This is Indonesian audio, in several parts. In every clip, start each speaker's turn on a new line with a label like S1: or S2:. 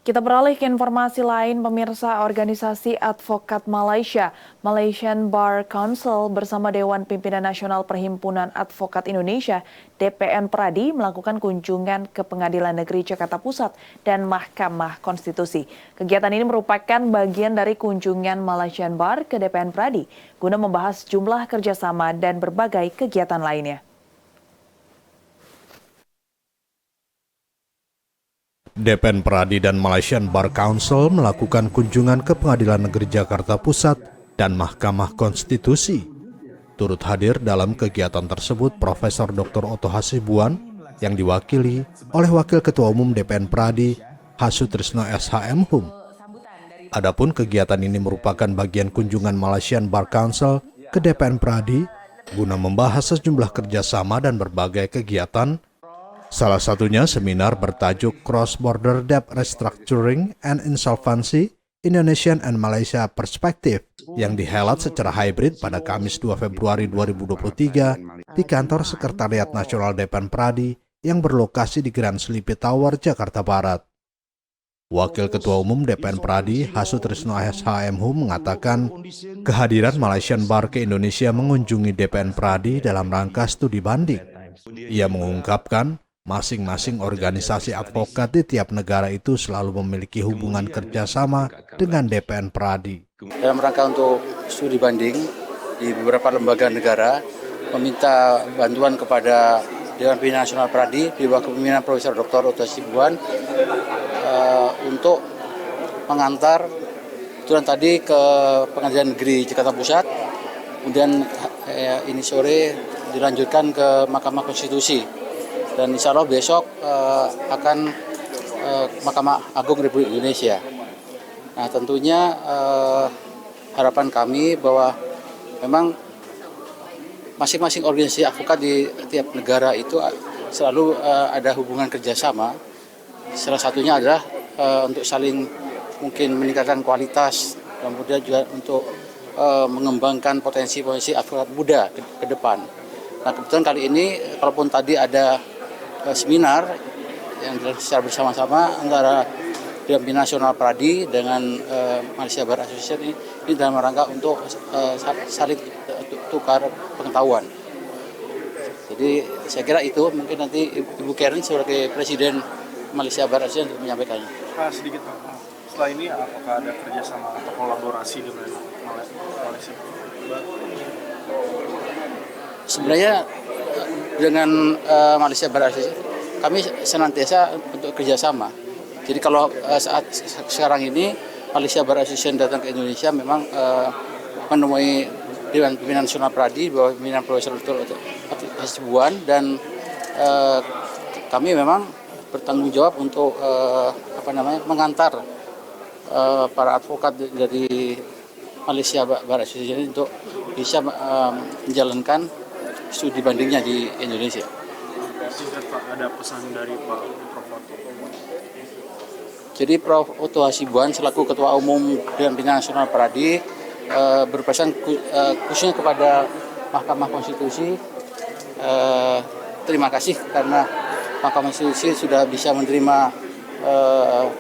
S1: Kita beralih ke informasi lain, pemirsa. Organisasi Advokat Malaysia, Malaysian Bar Council bersama Dewan Pimpinan Nasional Perhimpunan Advokat Indonesia, DPN Pradi, melakukan kunjungan ke Pengadilan Negeri Jakarta Pusat dan Mahkamah Konstitusi. Kegiatan ini merupakan bagian dari kunjungan Malaysian Bar ke DPN Pradi, guna membahas jumlah kerjasama dan berbagai kegiatan lainnya.
S2: DPN Pradi dan Malaysian Bar Council melakukan kunjungan ke Pengadilan Negeri Jakarta Pusat dan Mahkamah Konstitusi. Turut hadir dalam kegiatan tersebut Profesor Dr. Otto Hasibuan yang diwakili oleh Wakil Ketua Umum DPN Pradi, Hasutrisno SHM-Hum. Adapun kegiatan ini merupakan bagian kunjungan Malaysian Bar Council ke DPN Pradi guna membahas sejumlah kerjasama dan berbagai kegiatan. Salah satunya seminar bertajuk Cross-Border Debt Restructuring and Insolvency, Indonesian and Malaysia Perspective yang dihelat secara hybrid pada Kamis 2 Februari 2023 di kantor Sekretariat Nasional DPN Pradi yang berlokasi di Grand Sleepy Tower, Jakarta Barat. Wakil Ketua Umum DPN Pradi, Hasutrisno SHM-Hum mengatakan kehadiran Malaysian Bar ke Indonesia mengunjungi DPN Pradi dalam rangka studi banding. Ia mengungkapkan masing-masing organisasi advokat di tiap negara itu selalu memiliki hubungan kerjasama dengan DPN Pradi.
S3: Dalam rangka untuk studi banding di beberapa lembaga negara, meminta bantuan kepada Dewan Pimpinan Nasional Pradi di bawah kepemimpinan Profesor Dr. Otto Hasibuan untuk mengantar aturan tadi ke Pengadilan Negeri Jakarta Pusat, kemudian ini sore dilanjutkan ke Mahkamah Konstitusi. Dan insya Allah besok akan Mahkamah Agung Republik Indonesia. Nah tentunya harapan kami bahwa memang masing-masing organisasi advokat di tiap negara itu selalu ada hubungan kerjasama. Salah satunya adalah untuk saling mungkin meningkatkan kualitas, kemudian juga untuk mengembangkan potensi-potensi advokat muda ke depan. Nah kebetulan kali ini, kalaupun tadi ada seminar yang secara bersama-sama antara Dewan Pimpinan Nasional Pradi dengan Malaysia Bar Association ini dalam rangka untuk saling tukar pengetahuan. Jadi saya kira itu mungkin nanti Ibu Karen sebagai Presiden Malaysia Bar Association untuk menyampaikannya.
S4: Sedikit Pak, setelah ini apakah ada kerjasama atau kolaborasi dengan Malaysia?
S3: Sebenarnya dengan Malaysia Bar Association kami senantiasa untuk kerjasama. Jadi kalau saat sekarang ini Malaysia Bar Association datang ke Indonesia memang menemui Dewan Pimpinan Nasional Pradi bahwa pimpinan Profesor Dr. Otto Hasibuan dan kami memang bertanggung jawab untuk mengantar para advokat dari Malaysia Bar Association untuk bisa menjalankan studi bandingnya di Indonesia.
S4: Pak, ada pesan dari Pak Prof. Otto?
S3: Jadi Prof. Otto Hasibuan selaku Ketua Umum Dewan Pimpinan Nasional Pradi berpesan khususnya kepada Mahkamah Konstitusi, terima kasih karena Mahkamah Konstitusi sudah bisa menerima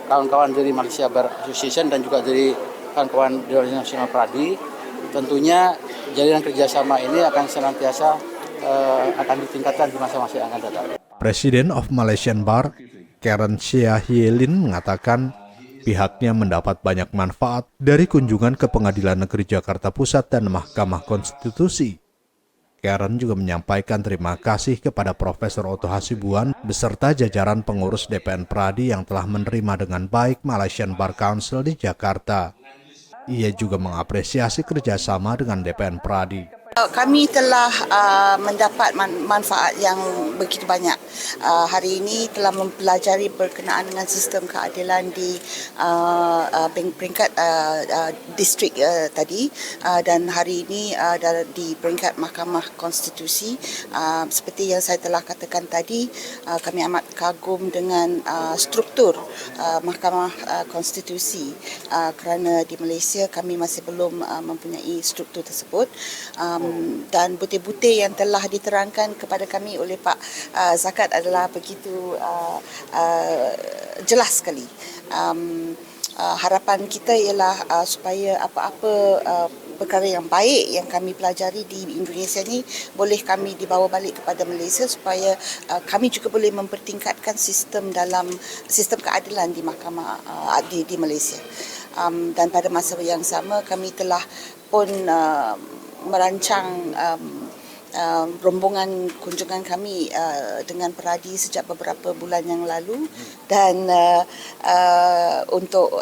S3: kawan-kawan dari Malaysia Bar Association dan juga dari kawan-kawan Dewan Pimpinan Nasional Pradi. Tentunya jaringan kerjasama ini akan senantiasa akan ditingkatkan di masa-masa yang akan datang.
S2: Presiden of Malaysian Bar, Karen Shea Hielin mengatakan pihaknya mendapat banyak manfaat dari kunjungan ke Pengadilan Negeri Jakarta Pusat dan Mahkamah Konstitusi. Karen juga menyampaikan terima kasih kepada Profesor Otto Hasibuan beserta jajaran pengurus DPN Pradi yang telah menerima dengan baik Malaysian Bar Council di Jakarta. Ia juga mengapresiasi kerjasama dengan DPN Pradi.
S5: Kami telah mendapat manfaat yang begitu banyak. Hari ini telah mempelajari berkenaan dengan sistem keadilan di peringkat distrik tadi, dan hari ini di peringkat Mahkamah Konstitusi. Seperti yang saya telah katakan tadi, kami amat kagum dengan struktur Mahkamah Konstitusi kerana di Malaysia kami masih belum mempunyai struktur tersebut. dan butir-butir yang telah diterangkan kepada kami oleh Pak Zakat adalah begitu jelas sekali. Harapan kita ialah supaya apa-apa perkara yang baik yang kami pelajari di Indonesia ni boleh kami dibawa balik kepada Malaysia supaya kami juga boleh mempertingkatkan sistem keadilan di mahkamah di Malaysia. Dan pada masa yang sama kami telah pun merancang rombongan kunjungan kami dengan Peradi sejak beberapa bulan yang lalu dan untuk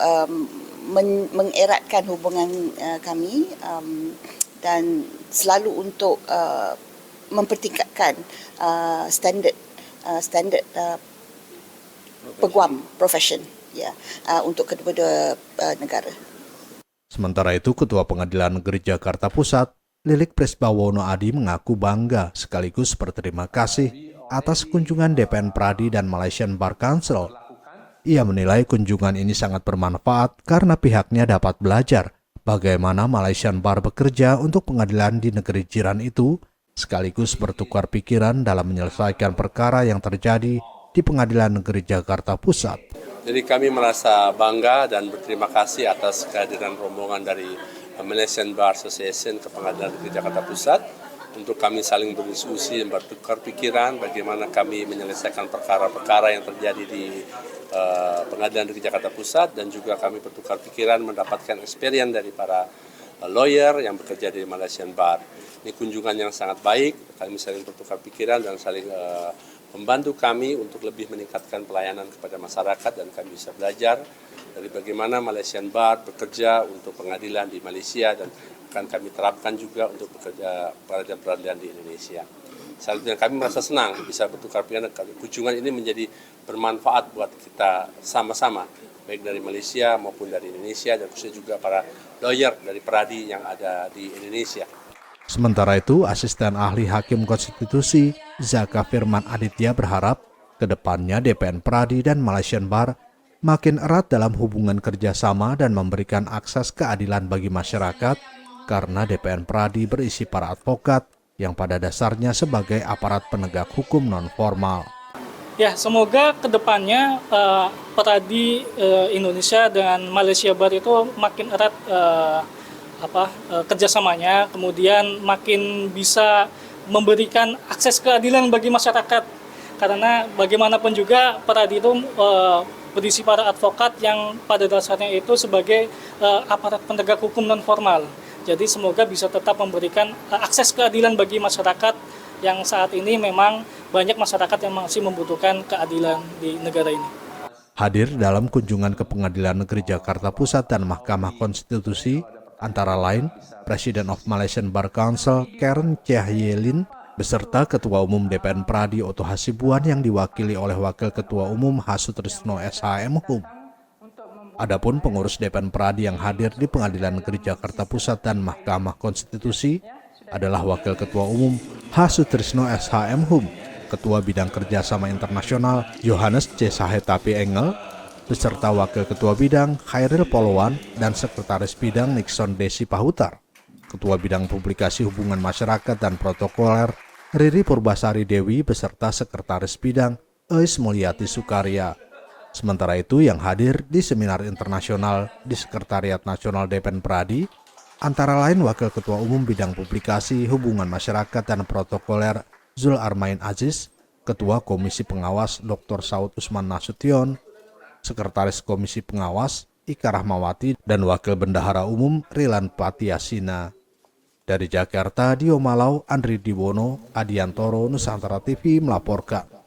S5: mengeratkan hubungan kami dan selalu untuk mempertingkatkan standard peguam profession untuk kedua-dua negara.
S2: Sementara itu, Ketua Pengadilan Negeri Jakarta Pusat, Lilik Presbawono Adi mengaku bangga sekaligus berterima kasih atas kunjungan DPN Pradi dan Malaysian Bar Council. Ia menilai kunjungan ini sangat bermanfaat karena pihaknya dapat belajar bagaimana Malaysian Bar bekerja untuk pengadilan di negeri jiran itu, sekaligus bertukar pikiran dalam menyelesaikan perkara yang terjadi di Pengadilan Negeri Jakarta Pusat.
S6: Jadi kami merasa bangga dan berterima kasih atas kehadiran rombongan dari Malaysian Bar Association ke Pengadilan Negeri Jakarta Pusat untuk kami saling berdiskusi dan bertukar pikiran bagaimana kami menyelesaikan perkara-perkara yang terjadi di Pengadilan Negeri Jakarta Pusat dan juga kami bertukar pikiran mendapatkan experience dari para lawyer yang bekerja di Malaysian Bar. Ini kunjungan yang sangat baik, kami saling bertukar pikiran dan saling membantu kami untuk lebih meningkatkan pelayanan kepada masyarakat dan kami bisa belajar dari bagaimana Malaysian Bar bekerja untuk pengadilan di Malaysia dan akan kami terapkan juga untuk bekerja peradilan di Indonesia. Selanjutnya kami merasa senang bisa bertukar pikiran. Kunjungan ini menjadi bermanfaat buat kita sama-sama, baik dari Malaysia maupun dari Indonesia dan khususnya juga para lawyer dari Peradi yang ada di Indonesia.
S2: Sementara itu, Asisten Ahli Hakim Konstitusi Zaka Firman Aditya berharap kedepannya DPN Pradi dan Malaysian Bar makin erat dalam hubungan kerjasama dan memberikan akses keadilan bagi masyarakat karena DPN Pradi berisi para advokat yang pada dasarnya sebagai aparat penegak hukum non-formal.
S7: Ya, semoga kedepannya Peradi Indonesia dan Malaysia Bar itu makin erat kerjasamanya, kemudian makin bisa memberikan akses keadilan bagi masyarakat. Karena bagaimanapun juga Peradi itu berisi para advokat yang pada dasarnya itu sebagai aparat penegak hukum non-formal. Jadi semoga bisa tetap memberikan akses keadilan bagi masyarakat yang saat ini memang banyak masyarakat yang masih membutuhkan keadilan di negara ini.
S2: Hadir dalam kunjungan ke Pengadilan Negeri Jakarta Pusat dan Mahkamah Konstitusi, antara lain President of Malaysian Bar Council Karen Cahyelin beserta Ketua Umum DPN Pradi Oto Hasibuan yang diwakili oleh Wakil Ketua Umum Hasutrisno SHM-Hum. Adapun pengurus DPN Pradi yang hadir di Pengadilan Negeri Jakarta Pusat dan Mahkamah Konstitusi adalah Wakil Ketua Umum Hasutrisno SHM-Hum, Ketua Bidang Kerjasama Internasional Johannes C. Sahetapi Engel, beserta Wakil Ketua Bidang Khairil Polowan dan Sekretaris Bidang Nixon Desi Pahutar, Ketua Bidang Publikasi Hubungan Masyarakat dan Protokoler Riri Purbasari Dewi beserta Sekretaris Bidang Eis Mulyati Sukarya. Sementara itu yang hadir di seminar internasional di Sekretariat Nasional DPN Pradi antara lain Wakil Ketua Umum Bidang Publikasi Hubungan Masyarakat dan Protokoler Zul Armain Aziz, Ketua Komisi Pengawas Dr. Saud Usman Nasution, Sekretaris Komisi Pengawas Ika Rahmawati dan Wakil Bendahara Umum Rilan Patiasina. Dari Jakarta, Dio Malau, Andri Diwono, Adiantoro, Nusantara TV melaporkan.